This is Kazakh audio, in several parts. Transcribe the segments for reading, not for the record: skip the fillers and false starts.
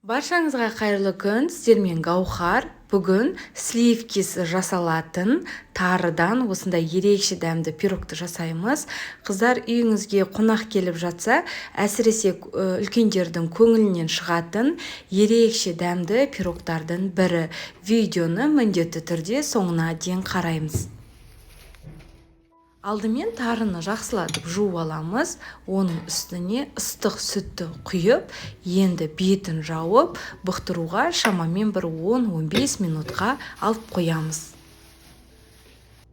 Баршаңызға қайырлы күн, сіздермен Гаухар. Бүгін сливкис жасалатын тарыдан осындай ерекше дәмді пирогты жасаймыз. Қыздар, үйіңізге қонақ келіп жатса, әсіресе үлкендердің көңілінен шығатын ерекше дәмді пирогтардың бірі. Видеоны міндетті түрде соңына дейін қараймыз. Алдымен тарыны жақсылатып жуып аламыз. Оның үстіне ыстық сүтті құйып, енді бетін жауып, бұқтыруға шамамен бір 10-15 минутқа алып қоямыз.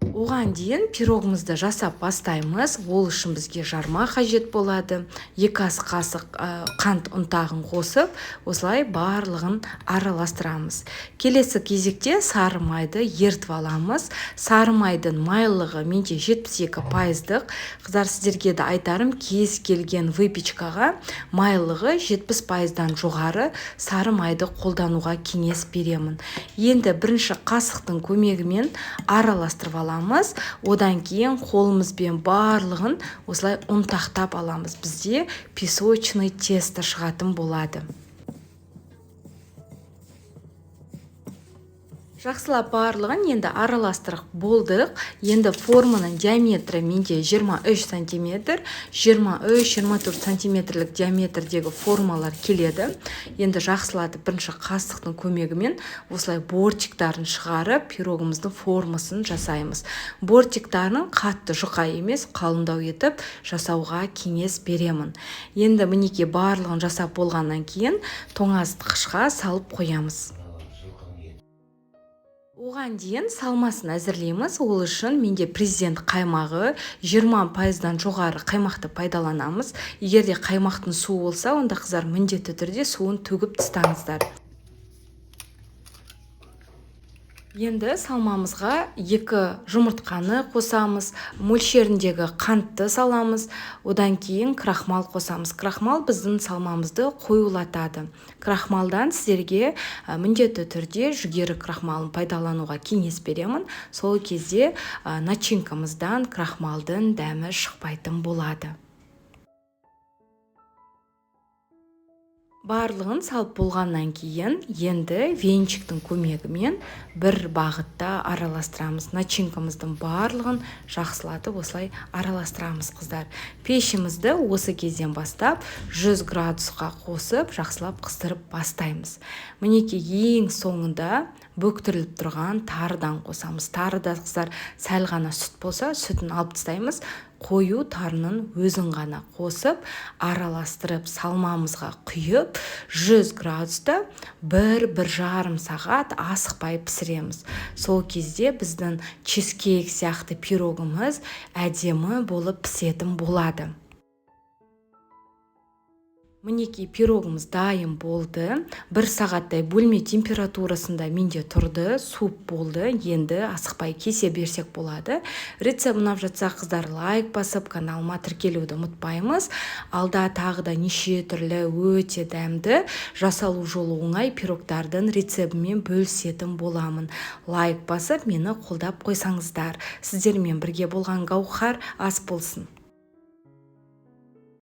Оған дейін пирогымызды жасап бастаймыз. Ол үшін бізге жарма қажет болады. 2 ас қасық қант ұнтағын қосып, осылай барлығын араластырамыз. Келесі кезекте сары майды ертіп аламыз. Сары майдың майлылығы менде 72%. Қыздар, сіздерге де айтарым, кез келген выпечкаға майлылығы 70%-дан жоғары сары майды қолдануға кеңес беремін. Енді бірінші қасықтың көмегімен араластырып аламыз. Одан кейін қолымызбен барлығын осылай ұнтақтап аламыз. Бізде песочный тесто шығатын болады. Жақсылап барлығын енді араластырып болдық. Енді форманың диаметрі менде 23 см, 23-24 сантиметрлік диаметрдегі формалар келеді. Енді жақсылатып бірінші қасықтың көмегімен осылай бортиктарын шығарып, пирогымыздың формасын жасаймыз. Бортиктарын қатты жұқа емес, қалыңдау етіп жасауға кеңес беремін. Енді мінеке барлығын жасап болғаннан кейін тоңазытқышқа салып қоямыз. Оған дейін салмасын әзірлейміз. Ол үшін менде президент қаймағы 20%-дан жоғары қаймақты пайдаланамыз. Егер де қаймақтың суы болса, онда қыздар міндетті түрде суын төгіп тастаңыздар. Енді салмамызға 2 жұмыртқаны қосамыз, мөлшеріндегі қантты саламыз, одан кейін крахмал қосамыз. Крахмал біздің салмамызды қоюлатады. Крахмалдан сіздерге міндетті түрде жүгері крахмалын пайдалануға кеңес беремін. Сол кезде начинкамыздан крахмалдың дәмі шықпайтын болады. Барлығын салып болғаннан кейін енді венчиктің көмегімен бір бағытта араластырамыз. Начинкамыздың барлығын жақсылатып осылай араластырамыз, қыздар. Пешімізді осы кезден бастап 100 градусқа қосып, жақсылап қыздырып бастаймыз. Мінеке ең соңында бөктіріліп тұрған тарыдан қосамыз. Тарыда, қыздар, сәл ғана сүт болса, сүтін алып тастаймыз. Қою тарының өзін ғана қосып, араластырып, салмамызға құйып, 100 градуста 1-1,5 сағат асықпай пісіреміз. Сол кезде біздің чизкейк сияқты пирогымыз әдемі болып пісетін болады. Мінеке пирогымыз дайын болды. 1 сағаттай бөлме температурасында менде тұрды, суп болды. Енді асықпай кесе берсек болады. Рецепт ұнап жатса, қыздар, лайк басып, каналыма тіркелуді ұмытпаймыз. Алда тағы да неше түрлі өте дәмді, жасалу жолы оңай пирогтардың рецебімен бөлісетін боламын. Лайк басып, мені қолдап қойсаңыздар. Сіздермен бірге болған Гаухар ас болсын.